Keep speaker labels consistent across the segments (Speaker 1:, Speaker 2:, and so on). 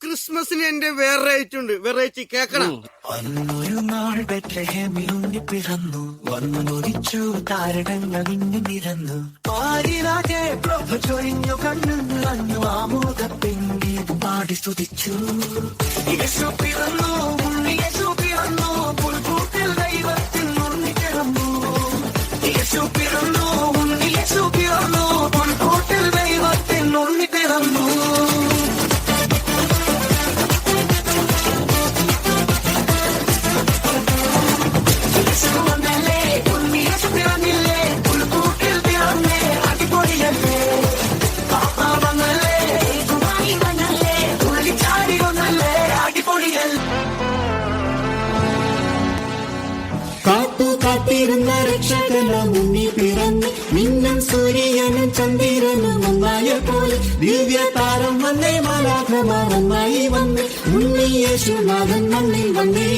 Speaker 1: ക്രിസ്മസിന് എന്റെ വെറൈറ്റി ഉണ്ട്, വെറൈറ്റി കേക്കണം.
Speaker 2: അന്നൊരു നാൾ ബെത്ലഹേമിലുണ്ണി പിറന്നു, വന്നൊരിച്ചു താരകങ്ങൾ ഇന്നു നിരന്നു. പാരിരാജെ പ്രഭ ചൊരിഞ്ഞു കണ്ണു നിറഞ്ഞു, ആമോദ പെങ്കീത് പാടി സ്തുതിച്ചു. യേശു പിറന്നു, ഉണ്ണി യേശു പിറന്നു, പുൽക്കൂട്ടിൽ ദൈവത്തിൻ ഉണ്ണി പിറന്നു. യേശു പിറന്നു, ഉണ്ണി യേശു പിറന്നു, പുൽക്കൂട്ടിൽ ദൈവത്തിൻ ഉണ്ണി പിറന്നു.
Speaker 3: കാത്തിരുന്ന രക്ഷകനും മുന്നി പിറന്ന്, മിന്നും സൂര്യനും ചന്ദ്രനും ഒന്നായ പോലെ ദിവ്യ താരം വന്നേ, മാലാഖമാർ ഒന്നായി വന്ന്, ഉണ്ണി യേശുനാഥൻ മണ്ണിൽ വന്നേ.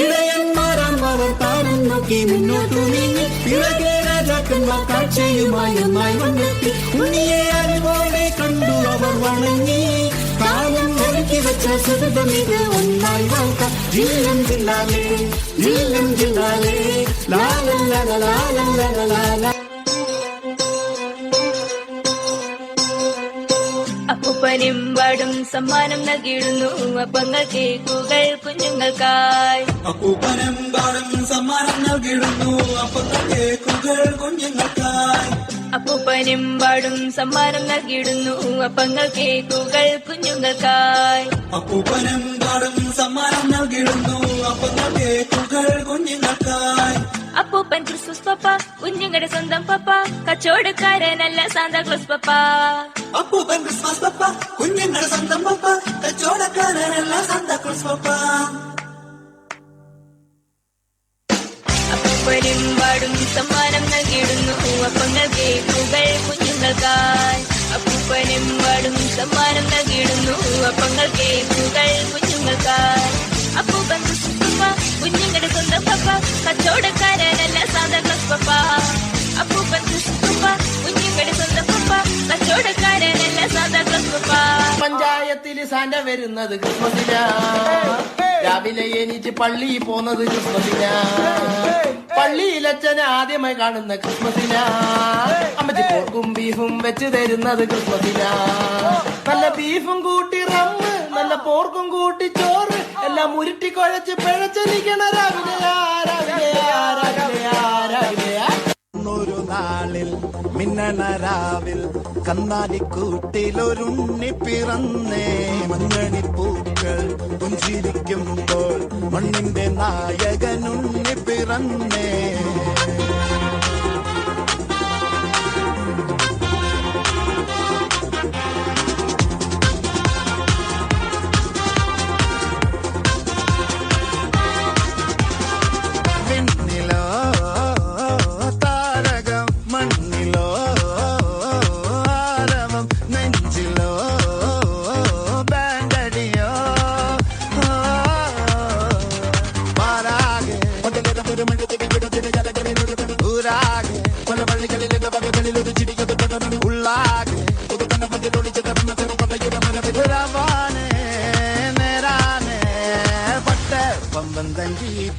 Speaker 3: ഇടയന്മാരാം അവർ താരം നോക്കി മുന്നോട്ടു നീങ്ങി, പിറകെ രാജാക്കന്മാർ കാഴ്ചയുമായി ഒന്നായി വന്നെത്തി. ഉണ്ണിയെ അറിവോടെ കണ്ടു അവർ വണങ്ങി, കാലം ഒരുക്കി വെച്ച സുഹൃതമിത് ഒന്നായി വാഴ്ത്താം. ജില്ലം ജില്ലാലേ ജില്ലം ജില്ലാലേ ലാല.
Speaker 4: അപ്പൂപ്പനും പാടും സമ്മാനം നൽകിയിടുന്നു, അപ്പങ്ങൾ കേക്കുകൾ കുഞ്ഞുങ്ങൾക്കായി.
Speaker 2: അപ്പൂപ്പനും പാടും സമ്മാനം നൽകിയിടുന്നു, അപ്പങ്ങൾ കേക്കുകൾ കുഞ്ഞുങ്ങൾക്കായി.
Speaker 4: അപ്പൂപ്പനും പാടും സമ്മാനം നൽകിയിടുന്നു, അപ്പങ്ങൾ കേക്കുകൾ കുഞ്ഞുങ്ങൾക്കായി.
Speaker 2: അപ്പൂപ്പനും പാടും സമ്മാനം നൽകിയിടുന്നു, അപ്പങ്ങൾ കേക്കുകൾ കുഞ്ഞുങ്ങൾക്കായി.
Speaker 4: അപ്പൂപ്പൻ ക്രിസ്മസ് പപ്പ, കുഞ്ഞുങ്ങളുടെ സ്വന്തം പപ്പ, കച്ചവടക്കാരനല്ല സാന്താക്ലോസ് പപ്പ.
Speaker 2: അപ്പൂപ്പൻ ക്രിസ്മസ് പപ്പ, കുഞ്ഞുങ്ങളുടെ സ്വന്തം പപ്പ, കച്ചവടക്കാരനല്ല സാന്താക്ലോസ് പപ്പ.
Speaker 4: അപ്പൂപ്പനും പാടും സമ്മാനം നൽകിയിടുന്നു, അപ്പങ്ങൾ കേക്കുകൾ കുഞ്ഞുങ്ങൾക്കായി. അപ്പൂപ്പനും പാടും സമ്മാനം നൽകിയിടുന്നു, അപ്പങ്ങൾ കേക്കുകൾ കുഞ്ഞുങ്ങൾക്കായി. അപ്പൂപ്പൻ ക്രിസ്മസ് പപ്പ, കുഞ്ഞുങ്ങളുടെ സ്വന്തം പപ്പ, കച്ചവടക്കാരനല്ല സാന്താക്ലോസ് പപ്പ. അപ്പൂപ്പൻ ക്രിസ്മസ് പപ്പ, കുഞ്ഞുങ്ങളുടെ സ്വന്തം പപ്പ, കച്ചവടക്കാരനല്ല സാന്താക്ലോസ് പപ്പ.
Speaker 5: പഞ്ചായത്തിൽ സാന്റ വരുന്നത് ക്രിസ്മസിനാ, രാവിലെ എണീറ്റ് പള്ളിയിൽ പോന്നത് ക്രിസ്മസിനാ, പള്ളിയിലച്ഛനെ ആദ്യമായി കാണുന്ന ക്രിസ്മസിനാ, അമ്മച്ചി പോർക്കും ബീഫും വെച്ച് തരുന്നത് ക്രിസ്മസിനാ. നല്ല ബീഫും കൂട്ടി റമ്മ്, നല്ല പോർക്കും കൂട്ടി ചോറ്, എല്ലാം ഉരുട്ടി കുഴച്ച് പിഴച്ചെനിക്കണ രാവിലെയാ രാവിലെയാ രാവിലെയാ രാവിലെയാ.
Speaker 6: ഒരു നാളിൽ മിന്നണ രാവിൽ കന്നാലിക്കൂട്ടിലൊരുണ്ണി പിറന്നേ. മഞ്ഞണിപ്പൂക്കൾ പുഞ്ചിരിക്കുമ്പോൾ മണ്ണിന്റെ നായകനുണ്ണി പിറന്നേ.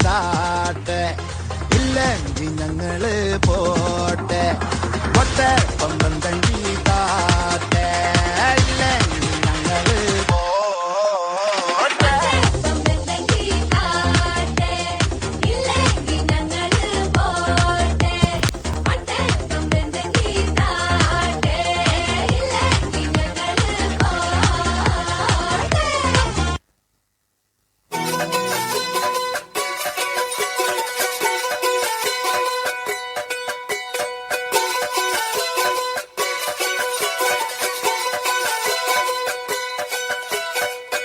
Speaker 6: താട്ടെ ഇല്ലെങ്കിൽ ഞങ്ങള് പോട്ടെ, പൊട്ടെ പമ്പം തണ്ടി താട്ടെ ഇല്ലെങ്കിൽ ഞങ്ങള് പോട്ടെ.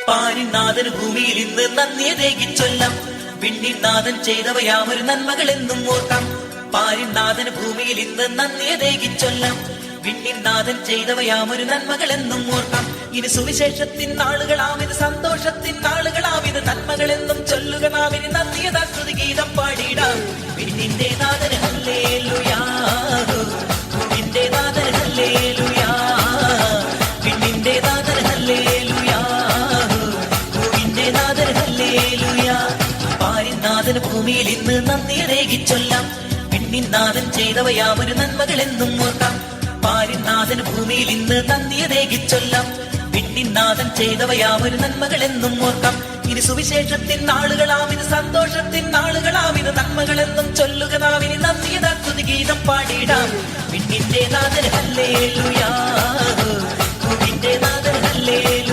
Speaker 7: പാരിനാഥന് ഭൂമിയിൽ ഇന്ന് നന്ദിയതേകി ചൊല്ലാം, വിണ്ണിനാഥൻ ചെയ്തവയാമൊരു നന്മകൾ എന്നും ഓർക്കാം. പാരിനാഥന് ഭൂമിയിൽ ഇന്ന് നന്ദിയതേകി ചൊല്ലാം, വിണ്ണിനാഥൻ ചെയ്തവയാമൊരു നന്മകൾ എന്നും ഓർക്കാം. ഇനി സുവിശേഷത്തിൻ നാളുകളാമിത്, സന്തോഷത്തിൻ നാളുകളാമിത്, നന്മകൾ എന്നും ചൊല്ലുക നാം ഇനി നന്ദിയതാസ്തുതി ഗീതം പാടിയിടാം. വിണ്ണിന്റെ നാഥന് ഹല്ലേലൂയാ, വിണ്ണിന്റെ നാഥന് ഹല്ലേലൂയാ, വിണ്ണിന്റെ നാഥൻ ചെയ്തവയാമൊരു നന്മകളെന്നും ഓർക്കാം പാരിൻ നാഥൻ ഭൂമിയിൽ ഇന്ന് നന്ദിയതേകി ചൊല്ലാം വിണ്ണിൻ നാഥൻ ചെയ്തവയാമൊരു നന്മകളെന്നും ഓർക്കാം ഇനി സുവിശേഷത്തിൻ നാളുകളാമിന് സന്തോഷത്തിൻ നാളുകളാമിന് നന്മകളെന്നും ചൊല്ലുക നാവിന് നന്ദിയതാക്കുതി ഗീതം പാടിയിടാം വിണ്ണിന്റെ നാഥൻ ഹല്ലേലൂയാ ഭൂമിന്റെ നാഥൻ ഹല്ലേലൂയാ